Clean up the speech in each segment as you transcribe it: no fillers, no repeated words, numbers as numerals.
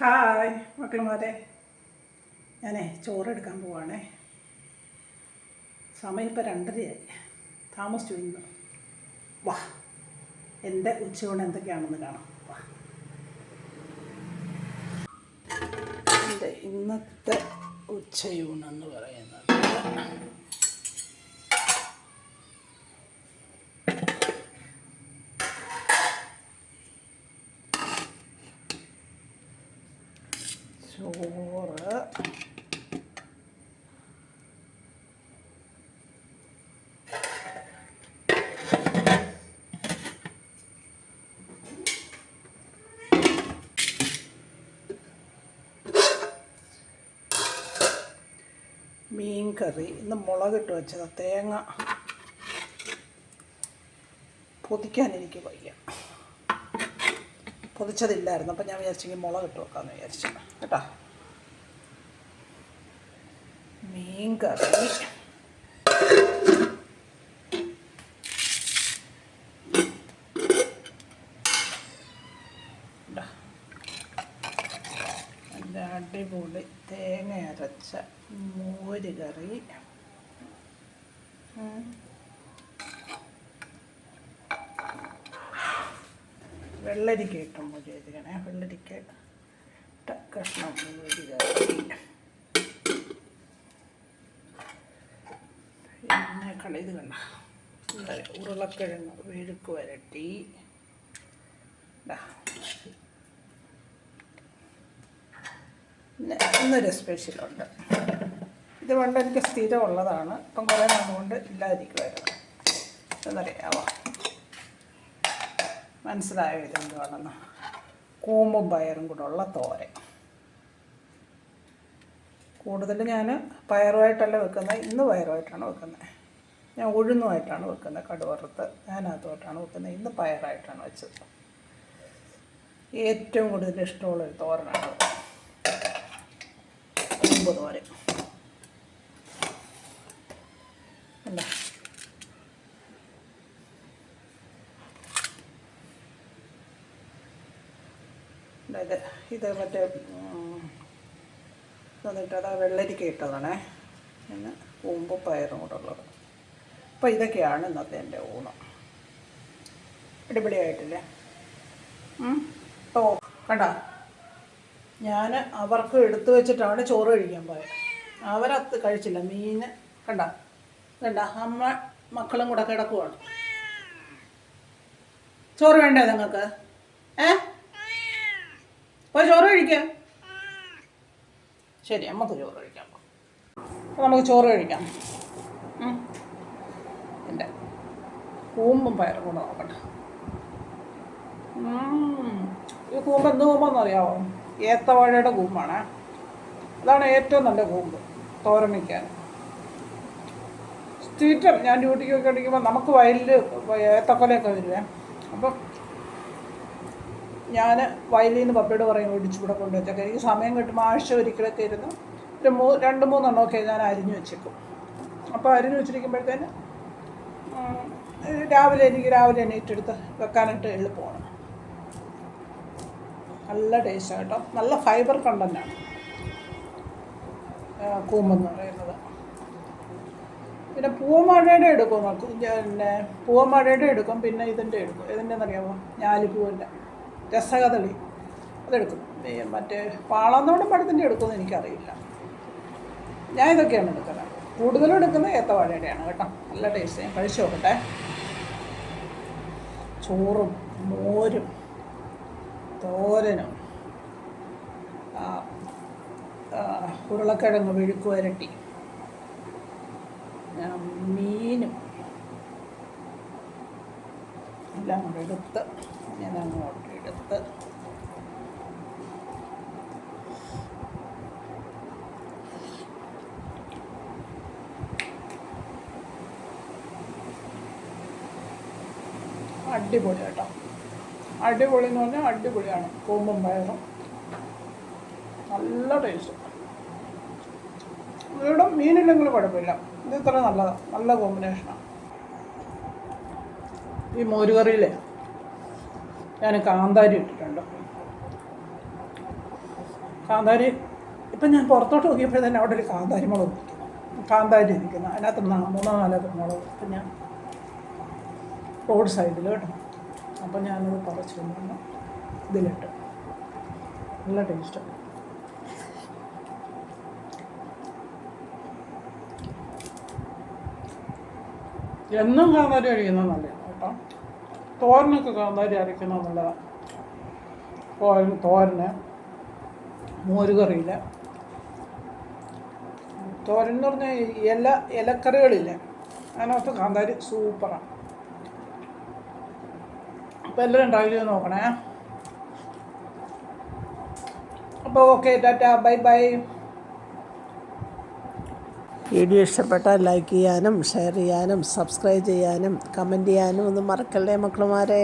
Hi മക്കളുമാരെ, ഞാനേ ചോറെടുക്കാൻ പോവാണേ. സമയം ഇപ്പോൾ 2:30 താമസിച്ചു ഇന്ന്. വാ, എൻ്റെ ഉച്ചയൂണ് എന്തൊക്കെയാണെന്ന് കാണാം. വാ, എൻ്റെ ഇന്നത്തെ ഉച്ചയൂണെന്ന് പറയുന്നത് ചോറ്, മീൻ കറി. ഇന്ന് മുളകിട്ട് വെച്ചത്. തേങ്ങ പൊതിക്കാൻ എനിക്ക് വയ്യ, പൊതിച്ചതില്ലായിരുന്നു. അപ്പം ഞാൻ വിചാരിച്ചെങ്കിൽ മുളകിട്ട് വെക്കാമെന്ന് വിചാരിച്ചു കേട്ടോ. മീൻ കറി, നല്ല അടിപൊളി തേങ്ങ അരച്ച മോര് കറി, വെള്ളരിക്ക ഇട്ട മോര് ചെയ്തിരിക്കണേ. വെള്ളരിക്ക കഷ്ണം മോര് കറി, പിന്നെ ഇത് കണ്ട ഉരുളക്കിഴങ്ങ് മെഴുക്ക് വരട്ടി. പിന്നെ ഇന്നൊരു സ്പെഷ്യലുണ്ട്. ഇത് പണ്ട് എനിക്ക് സ്ഥിരമുള്ളതാണ്, ഇപ്പം കുറേ നാളുകൊണ്ട് ഇല്ലാതിരിക്കുമായിരുന്നു. എന്നറിയാമോ? മനസ്സിലായോ ഇതെന്തുവാണെന്ന്? കൂമ്പും പയറും കൂടെ ഉള്ള തോരൻ. കൂടുതൽ ഞാൻ പയറുമായിട്ടല്ല വെക്കുന്നത്. ഇന്ന് പയറുമായിട്ടാണ് വെക്കുന്നത്. ഞാൻ ഉഴുന്നുമായിട്ടാണ് വെക്കുന്നത്. കടുവറുത്ത് ഞാനതുമായിട്ടാണ് വെക്കുന്നത്. ഇന്ന് പയറായിട്ടാണ് വെച്ചത്. ഏറ്റവും കൂടുതൽ ഇഷ്ടമുള്ളൊരു തോരനാണ് കൂമ്പ് തോരൻ. അല്ല, ഇത് മറ്റേ എന്നിട്ട് അതാ വെള്ളരിക്ക ഇട്ടതാണേ. പിന്നെ കൂമ്പും പയറും കൂടെ ഉള്ളത്. അപ്പോൾ ഇതൊക്കെയാണ് ഇന്നത്തെ എൻ്റെ ഊണം. അടിപൊളിയായിട്ടില്ലേ? ഓ കണ്ട, ഞാൻ അവർക്ക് എടുത്തു വെച്ചിട്ടാണ് ചോറ് കഴിക്കാൻ പോയത്. അവരത് കഴിച്ചില്ല. മീൻ കണ്ട അമ്മ മക്കളും കൂടെ കിടക്കുവാണ്. ചോറ് വേണ്ടേ നിങ്ങൾക്ക്? പോയി ചോറ് കഴിക്കാം. ശരി, നമുക്ക് ചോറ് കഴിക്കാം. അപ്പോൾ നമുക്ക് ചോറ് കഴിക്കാം. എൻ്റെ കൂമ്പും പയറും കൂടെ നോക്കട്ടെ. ഈ കൂമ്പ് എന്ത് കൂമ്പെന്ന് അറിയാമോ? ഏത്തവാഴയുടെ കൂമ്പാണ്. അതാണ് ഏറ്റവും നല്ല കൂമ്പ് തോരൻ വയ്ക്കാൻ. സ്ഥിരം ഞാൻ ഡ്യൂട്ടിക്കൊക്കെ അടിക്കുമ്പോൾ നമുക്ക് വയലിൽ ഏത്തക്കൊലയൊക്കെ വരുവേ. അപ്പം ഞാൻ വയലിൽ നിന്ന് പപ്പയോട് പറയും ഒടിച്ചുകൂടെ കൊണ്ട് വെച്ചൊക്കെ. എനിക്ക് സമയം കിട്ടുമ്പോൾ ആഴ്ച ഒരിക്കലൊക്കെ ഇരുന്ന് ഒരു 2-3 എണ്ണമൊക്കെ ഞാൻ അരിഞ്ഞു വെച്ചേക്കും. അപ്പോൾ അരിഞ്ഞു വെച്ചിരിക്കുമ്പോഴത്തേന് രാവിലെ എണീറ്റെടുത്ത് വെക്കാനായിട്ട് എളുപ്പമാണ്. നല്ല ടേസ്റ്റാണ് കേട്ടോ. നല്ല ഫൈബർ കണ്ടൻ്റാണ് കൂമ്പെന്ന് പറയുന്നത്. പിന്നെ പൂവമഴയുടെ എടുക്കും. പിന്നെ പൂവമഴയുടെ എടുക്കും. പിന്നെ ഇതിൻ്റെ എടുക്കും. ഇതിൻ്റെന്നറിയാമോ? ഞാലിപ്പൂവിൻ്റെ രസകദളി അതെടുക്കും. മറ്റേ പാളന്നോടും പഴത്തിൻ്റെ എടുക്കുമെന്ന് എനിക്കറിയില്ല. ഞാൻ ഇതൊക്കെയാണ് എടുക്കുന്നത്. കൂടുതലും എടുക്കുന്നത് ഏത്തവാഴയുടെയാണ് കേട്ടോ. നല്ല ടേസ്റ്റ്. ഞാൻ കഴിച്ചു നോക്കട്ടെ. ചോറും മോരും തോരനും ഉരുളക്കിഴങ്ങ് മെഴുക്ക് വരട്ടി മീനും എല്ലാം കൂടെ എടുത്ത് ഞാൻ അങ്ങോട്ട് എടുത്ത് അടിപൊളി കേട്ടോ. അടിപൊളി എന്ന് പറഞ്ഞാൽ അടിപൊളിയാണ്. കൂമ്പും പയറും നല്ല ടേസ്റ്റ്. ഇവിടെ മീനില്ലെങ്കിലും കുഴപ്പമില്ല. ഇത് ഇത്ര നല്ലതാണ്. നല്ല കോമ്പിനേഷനാണ്. ഈ മോരുകറിയിലെ ഞാൻ കാന്താരി ഇട്ടിട്ടുണ്ട്. കാന്താരി ഇപ്പം ഞാൻ പുറത്തോട്ട് നോക്കിയപ്പോൾ തന്നെ അവിടെ ഒരു കാന്താരി മുളക് ഇരിക്കുന്നു, കാന്താരി ഇരിക്കുന്നു. അതിനകത്ത് 3-4 മുളക്. അപ്പം ഞാൻ റോഡ് സൈഡിൽ കേട്ടോ. അപ്പം ഞാനത് പറിച്ച് കൊണ്ടുവന്ന് ഇതിലിട്ട് നല്ല ടേസ്റ്റ്. എന്നും കാന്താരി അരിക്കുന്നത് നല്ലതാണ് കേട്ടോ. തോരനൊക്കെ കാന്താരി അരയ്ക്കുന്നത് നല്ലതാണ്. തോരന്, മോരുകറിയിൽ, തോരൻ എന്ന് പറഞ്ഞാൽ ഇലക്കറികളില്ലേ, അതിനകത്ത് കാന്താരി സൂപ്പറാണ്. അപ്പോൾ എല്ലാവരും ട്രൈ ചെയ്ത് നോക്കണേ. അപ്പോൾ okay, Tata, bye bye. Video ഇഷ്ടപ്പെട്ടാൽ ലൈക്ക് ചെയ്യാനും ഷെയർ ചെയ്യാനും സബ്സ്ക്രൈബ് ചെയ്യാനും കമൻറ്റ് ചെയ്യാനും ഒന്നും മറക്കല്ലേ മക്കളുമാരെ.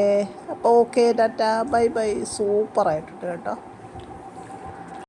അപ്പോൾ ഓക്കെ, ടാറ്റ, ബൈ ബൈ. സൂപ്പറായിട്ടുണ്ട് കേട്ടോ.